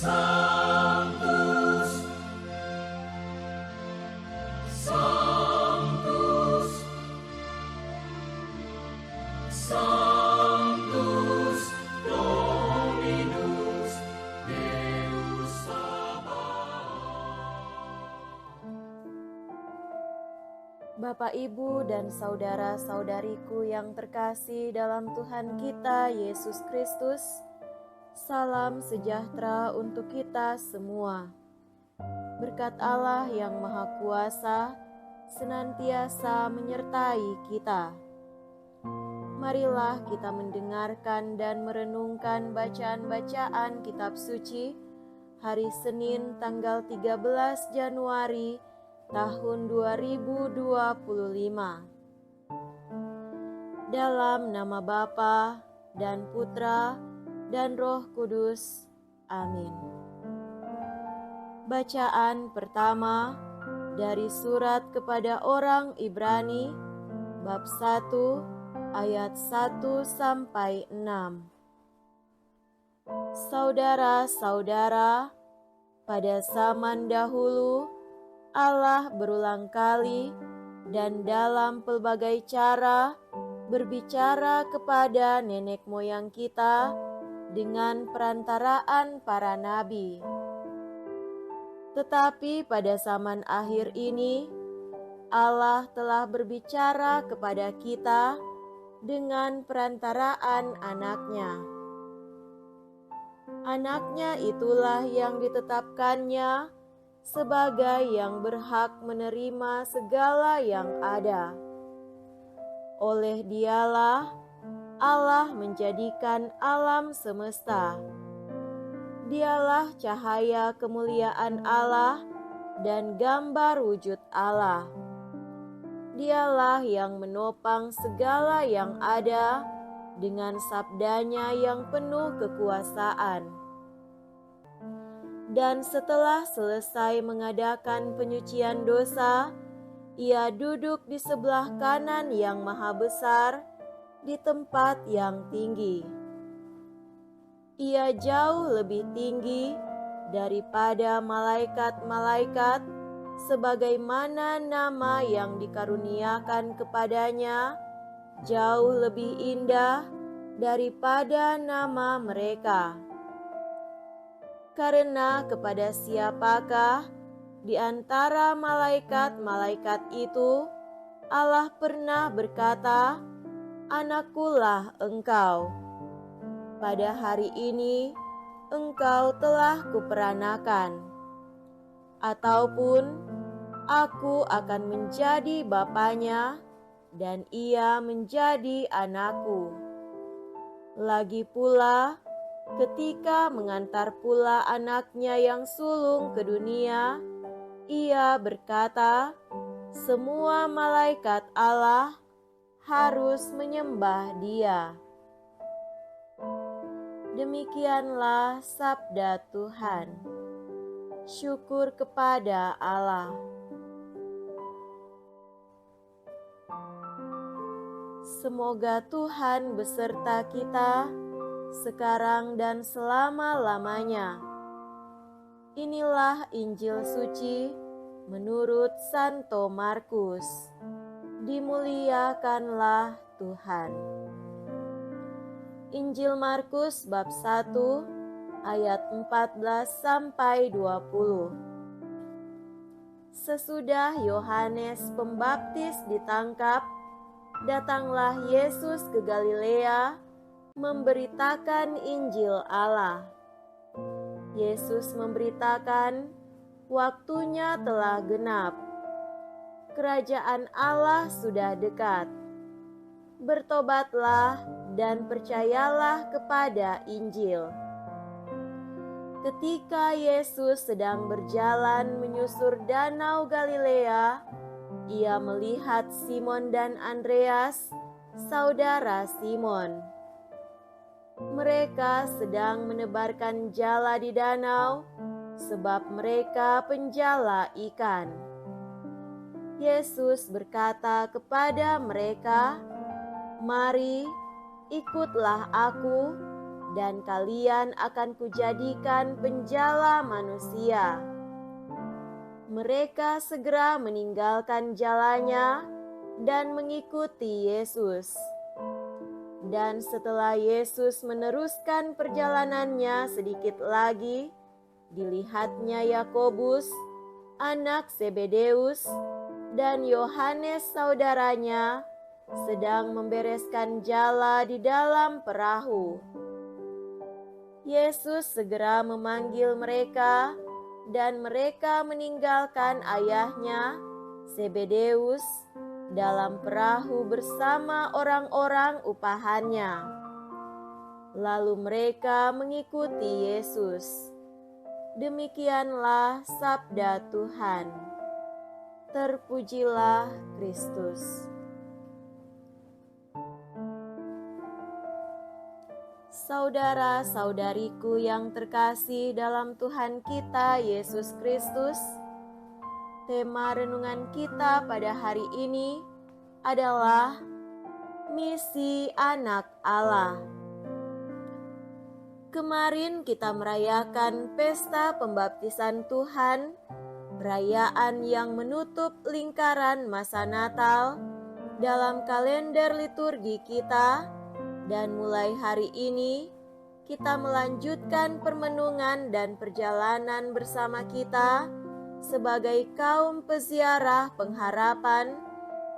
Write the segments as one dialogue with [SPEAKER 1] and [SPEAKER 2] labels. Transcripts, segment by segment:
[SPEAKER 1] Sanctus, Sanctus, Sanctus Dominus Deus Sabaoth.
[SPEAKER 2] Bapak, Ibu, dan saudara-saudariku yang terkasih dalam Tuhan kita Yesus Kristus, salam sejahtera untuk kita semua. Berkat Allah yang Maha Kuasa senantiasa menyertai kita. Marilah kita mendengarkan dan merenungkan bacaan-bacaan kitab suci hari Senin tanggal 13 Januari tahun 2025. Dalam nama Bapa dan Putra dan Roh Kudus. Amin. Bacaan pertama dari surat kepada orang Ibrani bab 1 ayat 1 sampai 6. Saudara-saudara, pada zaman dahulu Allah berulang kali dan dalam pelbagai cara berbicara kepada nenek moyang kita dengan perantaraan para nabi. Tetapi pada zaman akhir ini, Allah telah berbicara kepada kita dengan perantaraan Anaknya. Anaknya itulah yang ditetapkannya sebagai yang berhak menerima segala yang ada. Oleh Dialah, Allah menjadikan alam semesta. Dialah cahaya kemuliaan Allah dan gambar wujud Allah. Dialah yang menopang segala yang ada dengan sabdanya yang penuh kekuasaan. Dan setelah selesai mengadakan penyucian dosa, Ia duduk di sebelah kanan yang maha besar di tempat yang tinggi. Ia jauh lebih tinggi daripada malaikat-malaikat, sebagaimana nama yang dikaruniakan kepadanya jauh lebih indah daripada nama mereka. Karena kepada siapakah di antara malaikat-malaikat itu Allah pernah berkata, "Anakkulah engkau. Pada hari ini engkau telah kuperanakan," ataupun "Aku akan menjadi bapanya dan ia menjadi anakku." Lagi pula, ketika mengantar pula anaknya yang sulung ke dunia, Ia berkata, "Semua malaikat Allah harus menyembah Dia." Demikianlah sabda Tuhan. Syukur kepada Allah. Semoga Tuhan beserta kita sekarang dan selama-lamanya. Inilah Injil suci menurut Santo Markus. Dimuliakanlah Tuhan. Injil Markus bab 1 ayat 14 sampai 20. Sesudah Yohanes Pembaptis ditangkap, datanglah Yesus ke Galilea memberitakan Injil Allah. Yesus memberitakan, waktunya telah genap. Kerajaan Allah sudah dekat. Bertobatlah dan percayalah kepada Injil. Ketika Yesus sedang berjalan menyusur danau Galilea, Ia melihat Simon dan Andreas, saudara Simon. Mereka sedang menebarkan jala di danau, sebab mereka penjala ikan. Yesus berkata kepada mereka, "Mari, ikutlah aku, dan kalian akan kujadikan penjala manusia." Mereka segera meninggalkan jalannya dan mengikuti Yesus. Dan setelah Yesus meneruskan perjalanannya sedikit lagi, dilihatnya Yakobus, anak Zebedeus, dan Yohanes saudaranya sedang membereskan jala di dalam perahu. Yesus segera memanggil mereka, dan mereka meninggalkan ayahnya, Zebedeus, dalam perahu bersama orang-orang upahannya. Lalu mereka mengikuti Yesus. Demikianlah sabda Tuhan. Terpujilah Kristus. Saudara-saudariku yang terkasih dalam Tuhan kita Yesus Kristus, tema renungan kita pada hari ini adalah misi anak Allah. Kemarin kita merayakan pesta pembaptisan Tuhan, perayaan yang menutup lingkaran masa Natal dalam kalender liturgi kita. Dan mulai hari ini, kita melanjutkan permenungan dan perjalanan bersama kita sebagai kaum peziarah pengharapan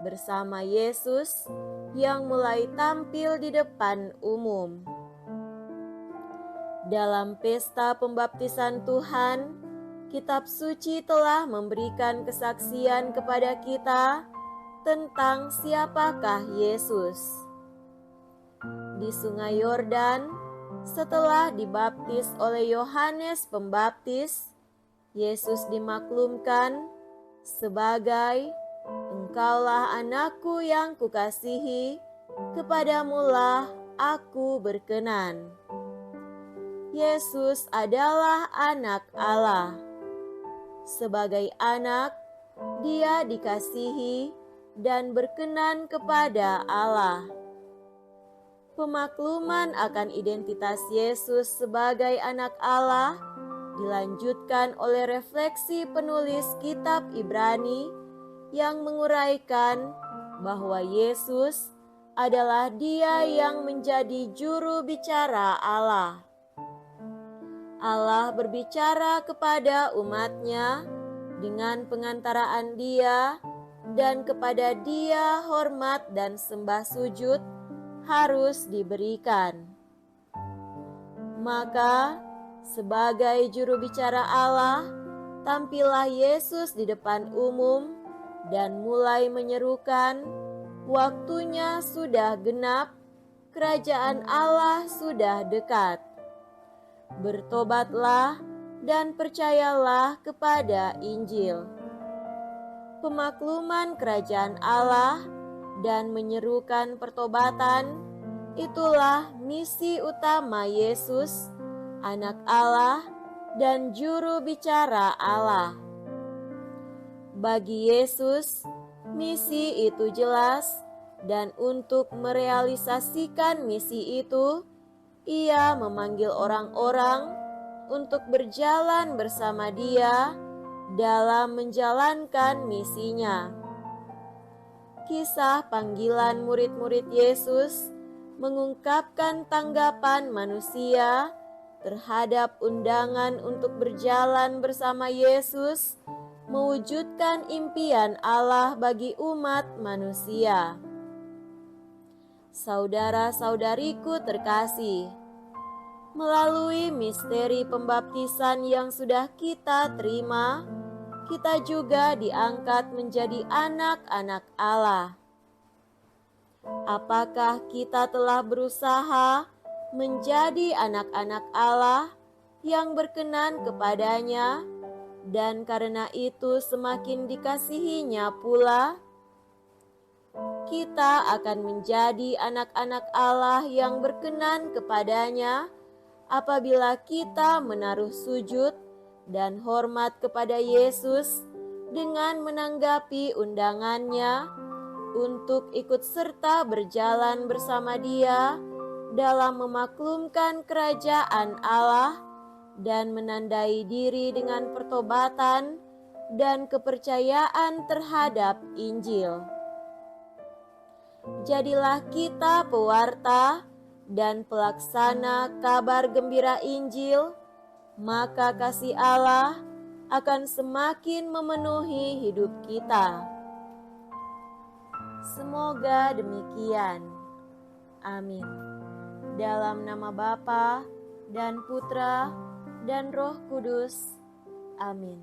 [SPEAKER 2] bersama Yesus yang mulai tampil di depan umum. Dalam pesta pembaptisan Tuhan, kitab suci telah memberikan kesaksian kepada kita tentang siapakah Yesus. Di Sungai Yordan, setelah dibaptis oleh Yohanes Pembaptis, Yesus dimaklumkan sebagai "Engkaulah anakku yang kukasihi, kepadamulah aku berkenan." Yesus adalah anak Allah. Sebagai anak, Dia dikasihi dan berkenan kepada Allah. Pemakluman akan identitas Yesus sebagai anak Allah dilanjutkan oleh refleksi penulis kitab Ibrani yang menguraikan bahwa Yesus adalah Dia yang menjadi juru bicara Allah. Allah berbicara kepada umat-Nya dengan pengantaraan Dia, dan kepada Dia hormat dan sembah sujud harus diberikan. Maka, sebagai juru bicara Allah, tampillah Yesus di depan umum dan mulai menyerukan, "Waktunya sudah genap, kerajaan Allah sudah dekat. Bertobatlah dan percayalah kepada Injil." Pemakluman kerajaan Allah dan menyerukan pertobatan, itulah misi utama Yesus, anak Allah dan juru bicara Allah. Bagi Yesus, misi itu jelas, dan untuk merealisasikan misi itu, Ia memanggil orang-orang untuk berjalan bersama Dia dalam menjalankan misinya. Kisah panggilan murid-murid Yesus mengungkapkan tanggapan manusia terhadap undangan untuk berjalan bersama Yesus, mewujudkan impian Allah bagi umat manusia. Saudara-saudariku terkasih, melalui misteri pembaptisan yang sudah kita terima, kita juga diangkat menjadi anak-anak Allah. Apakah kita telah berusaha menjadi anak-anak Allah yang berkenan kepadanya, dan karena itu semakin dikasihinya pula? Kita akan menjadi anak-anak Allah yang berkenan kepadanya apabila kita menaruh sujud dan hormat kepada Yesus dengan menanggapi undangannya untuk ikut serta berjalan bersama Dia dalam memaklumkan kerajaan Allah dan menandai diri dengan pertobatan dan kepercayaan terhadap Injil. Jadilah kita pewarta dan pelaksana kabar gembira Injil, maka kasih Allah akan semakin memenuhi hidup kita. Semoga demikian. Amin. Dalam nama Bapa dan Putra dan Roh Kudus. Amin.